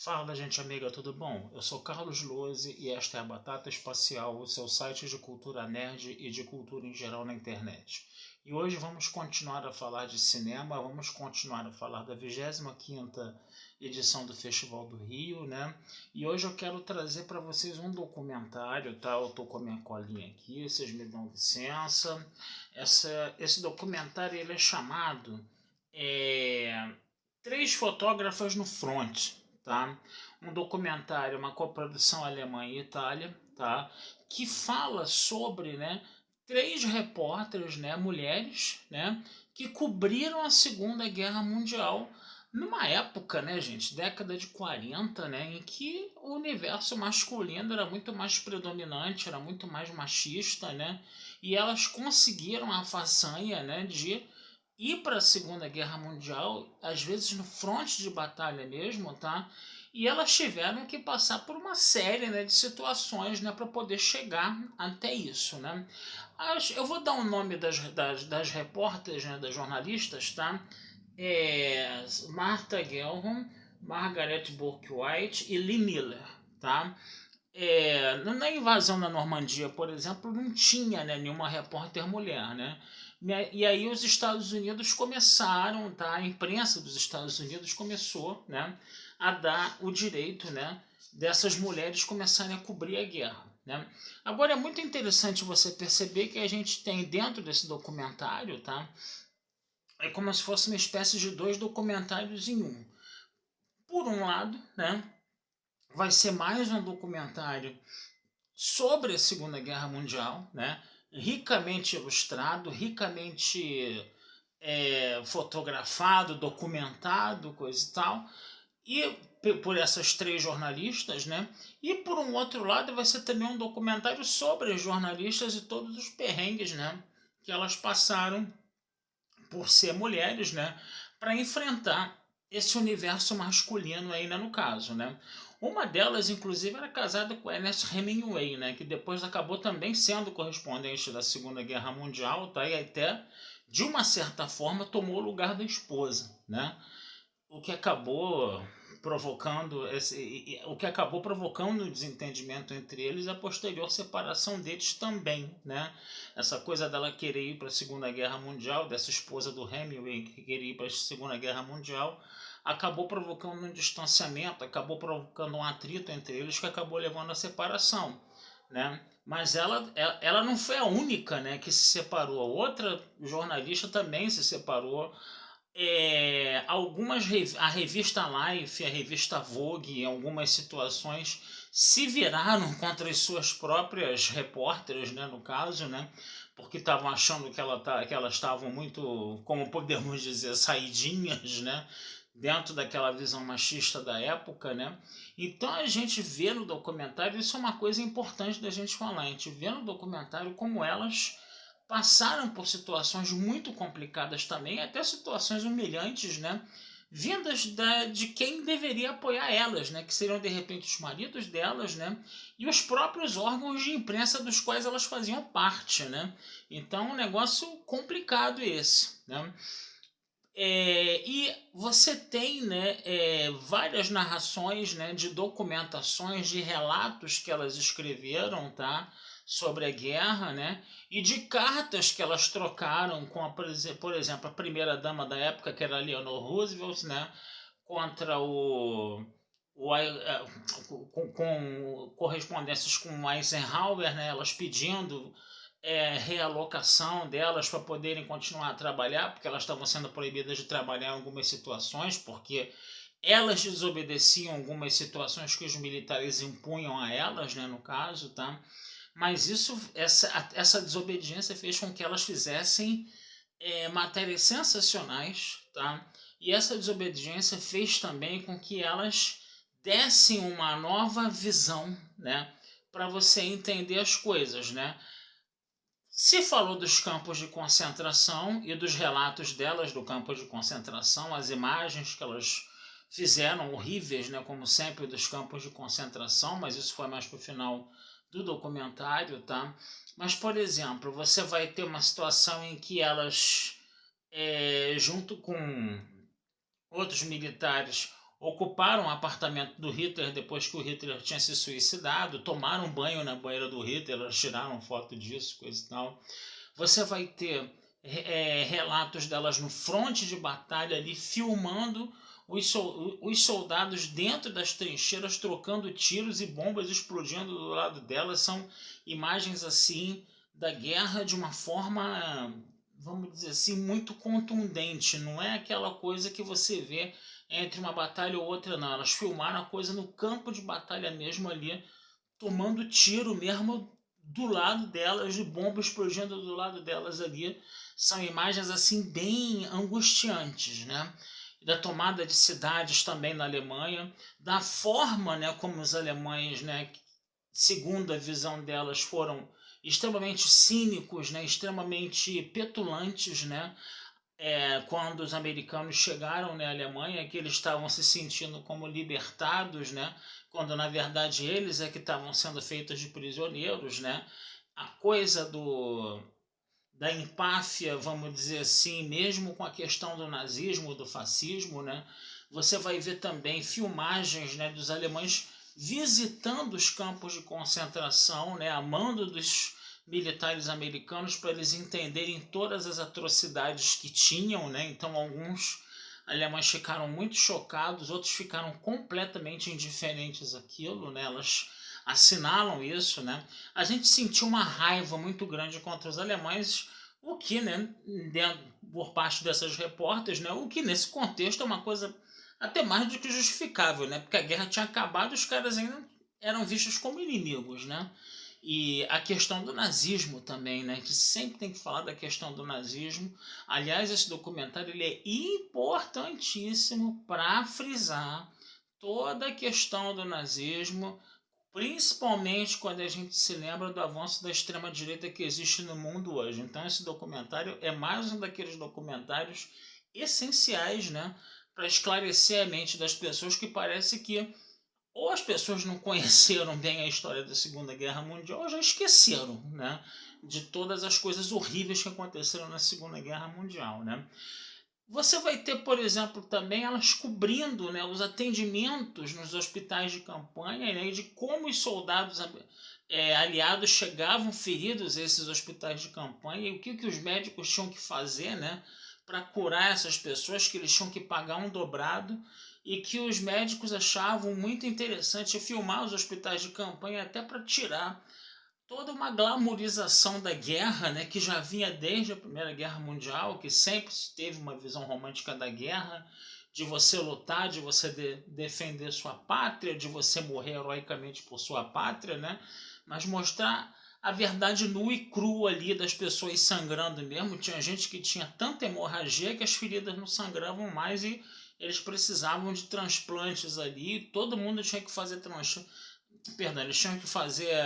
Fala, gente amiga, tudo bom? Eu sou Carlos Lose e esta é a Batata Espacial, o seu site de cultura nerd e de cultura em geral na internet. E hoje vamos continuar a falar de cinema, vamos continuar a falar da 25ª edição do Festival do Rio, né? E hoje eu quero trazer para vocês um documentário, tá? Eu tô com a minha colinha aqui, vocês me dão licença. Esse documentário ele é chamado Três Fotógrafas no Front, tá? Um documentário, uma coprodução Alemanha e Itália, tá? Que fala sobre, né, três repórteres, né, mulheres, né, que cobriram a Segunda Guerra Mundial numa época, né, gente, década de 40, né, em que o universo masculino era muito mais predominante, era muito mais machista, né, e elas conseguiram a façanha, né, de ir para a Segunda Guerra Mundial, às vezes no fronte de batalha mesmo, tá? E elas tiveram que passar por uma série, né, de situações, né, para poder chegar até isso, né? Eu vou dar o nome das repórteres, né, das jornalistas, tá? Martha Gellhorn, Margaret Bourke-White e Lee Miller, tá? Na invasão da Normandia, por exemplo, não tinha, né, nenhuma repórter mulher, né? E aí os Estados Unidos começaram, tá? A imprensa dos Estados Unidos começou, né, a dar o direito, né, dessas mulheres começarem a cobrir a guerra, né? Agora é muito interessante você perceber que a gente tem dentro desse documentário, tá? É como se fosse uma espécie de dois documentários em um. Por um lado, né, vai ser mais um documentário sobre a Segunda Guerra Mundial, né? Ricamente ilustrado, ricamente fotografado, documentado, coisa e tal, e por essas três jornalistas, né? E por um outro lado vai ser também um documentário sobre as jornalistas e todos os perrengues, né, que elas passaram por ser mulheres, né, para enfrentar esse universo masculino aí, né, no caso, né? Uma delas, inclusive, era casada com Ernest Hemingway, né, que depois acabou também sendo correspondente da Segunda Guerra Mundial, tá? E até, de uma certa forma, tomou o lugar da esposa, né? O que acabou provocando o desentendimento entre eles, a posterior separação deles também, né? Essa coisa dela querer ir para a Segunda Guerra Mundial, dessa esposa do Hemingway que queria ir para a Segunda Guerra Mundial, acabou provocando um distanciamento, acabou provocando um atrito entre eles que acabou levando à separação, né? Mas ela não foi a única, né, que se separou. A outra jornalista também se separou. A revista Life, a revista Vogue, em algumas situações se viraram contra as suas próprias repórteres, né, no caso, né, porque estavam achando que elas estavam muito, como podemos dizer, saidinhas, né, dentro daquela visão machista da época, né. Então a gente vê no documentário, isso é uma coisa importante da gente falar, a gente vê no documentário como elas passaram por situações muito complicadas também, até situações humilhantes, né? Vindas de quem deveria apoiar elas, né? Que seriam de repente os maridos delas, né? E os próprios órgãos de imprensa dos quais elas faziam parte, né? Então, um negócio complicado esse, né? E você tem, né, várias narrações, né, de documentações, de relatos que elas escreveram, tá, sobre a guerra, né, e de cartas que elas trocaram com, por exemplo, a primeira dama da época, que era Eleanor Roosevelt, né, contra com correspondências com Eisenhower, né, elas pedindo realocação delas para poderem continuar a trabalhar, porque elas estavam sendo proibidas de trabalhar em algumas situações, porque elas desobedeciam algumas situações que os militares impunham a elas, né, no caso, tá? Mas essa desobediência fez com que elas fizessem matérias sensacionais, tá? E essa desobediência fez também com que elas dessem uma nova visão, né, para você entender as coisas, né? Se falou dos campos de concentração e dos relatos delas do campo de concentração, as imagens que elas fizeram horríveis, né, como sempre, dos campos de concentração, mas isso foi mais para o final do documentário, tá? Mas, por exemplo, você vai ter uma situação em que elas, junto com outros militares, ocuparam o apartamento do Hitler depois que o Hitler tinha se suicidado, tomaram banho na banheira do Hitler, elas tiraram foto disso, coisa e tal. Você vai ter relatos delas no fronte de batalha ali, filmando os soldados dentro das trincheiras, trocando tiros e bombas explodindo do lado delas. São imagens assim da guerra de uma forma, vamos dizer assim, muito contundente. Não é aquela coisa que você vê entre uma batalha ou outra, não. Elas filmaram a coisa no campo de batalha mesmo ali, tomando tiro mesmo do lado delas, de bomba explodindo do lado delas ali. São imagens assim bem angustiantes, né? Da tomada de cidades também na Alemanha, da forma, né, como os alemães, né, segundo a visão delas, foram extremamente cínicos, né, extremamente petulantes, né, quando os americanos chegaram na Alemanha, que eles estavam se sentindo como libertados, né, quando na verdade eles é que estavam sendo feitos de prisioneiros, né, a coisa da empáfia, vamos dizer assim, mesmo com a questão do nazismo, do fascismo, né, você vai ver também filmagens, né, dos alemães visitando os campos de concentração, né, a mando dos militares americanos, para eles entenderem todas as atrocidades que tinham, né? Então alguns alemães ficaram muito chocados, outros ficaram completamente indiferentes àquilo, né? Elas assinalam isso, né? A gente sentiu uma raiva muito grande contra os alemães, o que, né, por parte dessas repórteres, né, o que nesse contexto é uma coisa até mais do que justificável, né? Porque a guerra tinha acabado e os caras ainda eram vistos como inimigos, né? E a questão do nazismo também, né? Que sempre tem que falar da questão do nazismo. Aliás, esse documentário ele é importantíssimo para frisar toda a questão do nazismo, principalmente quando a gente se lembra do avanço da extrema-direita que existe no mundo hoje. Então, esse documentário é mais um daqueles documentários essenciais, né? Para esclarecer a mente das pessoas, que parece que ou as pessoas não conheceram bem a história da Segunda Guerra Mundial, ou já esqueceram, né, de todas as coisas horríveis que aconteceram na Segunda Guerra Mundial, né. Você vai ter, por exemplo, também elas cobrindo, né, os atendimentos nos hospitais de campanha, né, e de como os soldados aliados chegavam feridos a esses hospitais de campanha, e o que os médicos tinham que fazer, né, para curar essas pessoas, que eles tinham que pagar um dobrado, e que os médicos achavam muito interessante filmar os hospitais de campanha até para tirar toda uma glamorização da guerra, né, que já vinha desde a Primeira Guerra Mundial, que sempre teve uma visão romântica da guerra, de você lutar, de você defender sua pátria, de você morrer heroicamente por sua pátria, né, mas mostrar a verdade nua e crua ali das pessoas sangrando mesmo. Tinha gente que tinha tanta hemorragia que as feridas não sangravam mais e eles precisavam de transplantes ali. Todo mundo tinha que fazer perdão, eles tinham que fazer,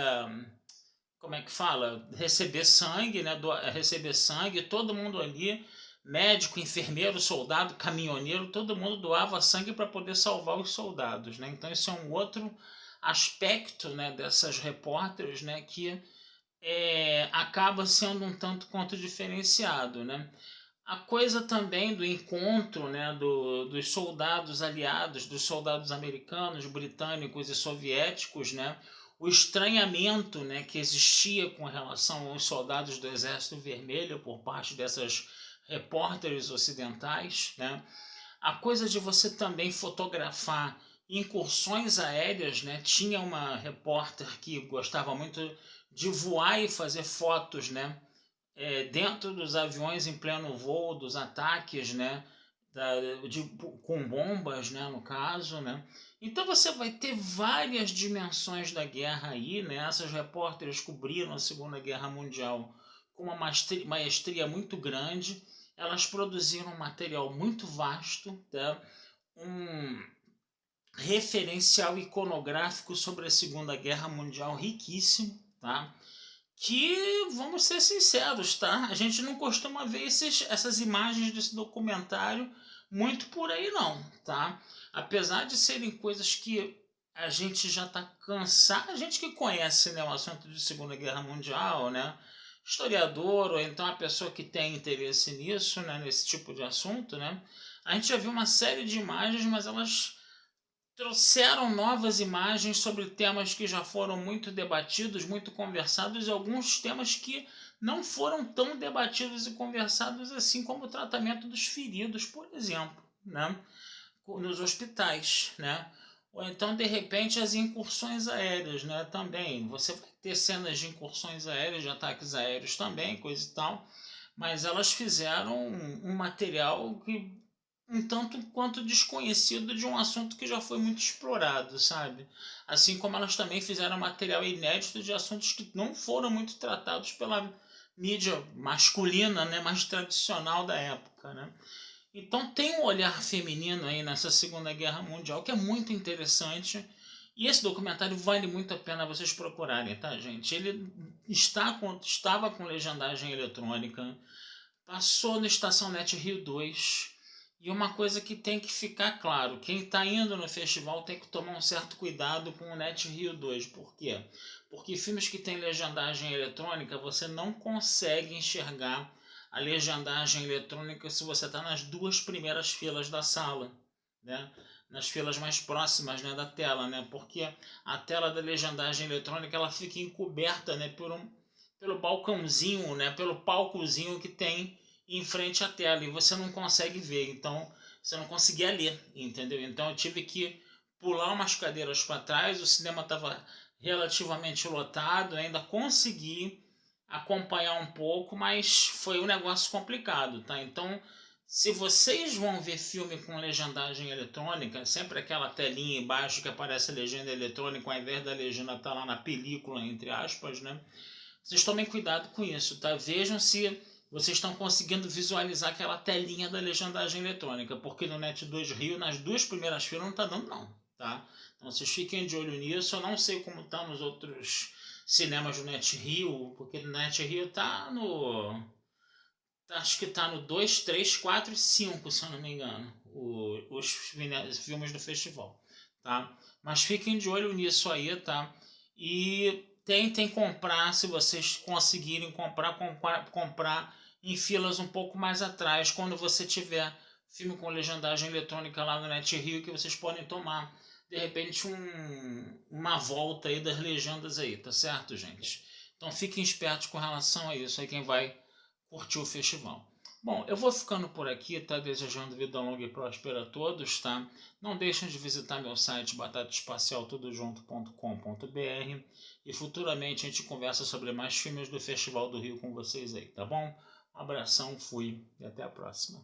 como é que fala? Receber sangue, né? Receber sangue, todo mundo ali, médico, enfermeiro, soldado, caminhoneiro, todo mundo doava sangue para poder salvar os soldados, né? Então esse é um outro aspecto, né, dessas repórteres, né, que acaba sendo um tanto quanto diferenciado, né? A coisa também do encontro, né, dos soldados aliados, dos soldados americanos, britânicos e soviéticos, né, o estranhamento, né, que existia com relação aos soldados do Exército Vermelho por parte dessas repórteres ocidentais, né, a coisa de você também fotografar incursões aéreas, né, tinha uma repórter que gostava muito de voar e fazer fotos, né, dentro dos aviões em pleno voo, dos ataques, né, com bombas, né, no caso, né. Então você vai ter várias dimensões da guerra aí, né. Essas repórteres cobriram a Segunda Guerra Mundial com uma maestria muito grande. Elas produziram um material muito vasto, tá? Um referencial iconográfico sobre a Segunda Guerra Mundial riquíssimo, tá? Que, vamos ser sinceros, tá? A gente não costuma ver essas imagens desse documentário muito por aí não, tá? Apesar de serem coisas que a gente já está cansado, a gente que conhece, né, o assunto de Segunda Guerra Mundial, né? Historiador, ou então a pessoa que tem interesse nisso, né, nesse tipo de assunto, né? A gente já viu uma série de imagens, mas elas trouxeram novas imagens sobre temas que já foram muito debatidos, muito conversados, e alguns temas que não foram tão debatidos e conversados assim, como o tratamento dos feridos, por exemplo, né? Nos hospitais, né? Ou então, de repente, as incursões aéreas, né? Também, você vai ter cenas de incursões aéreas, de ataques aéreos também, coisa e tal, mas elas fizeram um material que um tanto quanto desconhecido de um assunto que já foi muito explorado, sabe? Assim como elas também fizeram material inédito de assuntos que não foram muito tratados pela mídia masculina, né, mais tradicional da época, né? Então tem um olhar feminino aí nessa Segunda Guerra Mundial que é muito interessante. E esse documentário vale muito a pena vocês procurarem, tá, gente? Ele estava com legendagem eletrônica, passou no Estação Net Rio 2. E uma coisa que tem que ficar claro, quem está indo no festival tem que tomar um certo cuidado com o Net Rio 2. Por quê? Porque filmes que têm legendagem eletrônica, você não consegue enxergar a legendagem eletrônica se você está nas duas primeiras filas da sala, né? Nas filas mais próximas, né, da tela, né? Porque a tela da legendagem eletrônica ela fica encoberta, né, pelo balcãozinho, né, pelo palcozinho que tem em frente à tela e você não consegue ver, então você não conseguia ler, entendeu? Então eu tive que pular umas cadeiras para trás, o cinema estava relativamente lotado, ainda consegui acompanhar um pouco, mas foi um negócio complicado, tá? Então, se vocês vão ver filme com legendagem eletrônica, sempre aquela telinha embaixo que aparece a legenda eletrônica, ao invés da legenda estar lá na película, entre aspas, né? Vocês tomem cuidado com isso, tá? Vejam se vocês estão conseguindo visualizar aquela telinha da legendagem eletrônica, porque no Net 2 Rio, nas duas primeiras filas, não tá dando não, tá? Então vocês fiquem de olho nisso. Eu não sei como tá nos outros cinemas do Net Rio, porque no Net Rio tá no... Acho que tá no 2, 3, 4 e 5, se eu não me engano, os filmes do festival, tá? Mas fiquem de olho nisso aí, tá? E tentem comprar, se vocês conseguirem comprar em filas um pouco mais atrás, quando você tiver filme com legendagem eletrônica lá no Net Rio, que vocês podem tomar, de repente, uma volta aí das legendas aí, tá certo, gente? Então fiquem espertos com relação a isso, aí quem vai curtir o festival. Bom, eu vou ficando por aqui, tá? Desejando vida longa e próspera a todos, tá? Não deixem de visitar meu site batataespacialtudojunto.com.br e futuramente a gente conversa sobre mais filmes do Festival do Rio com vocês aí, tá bom? Um abração, fui e até a próxima.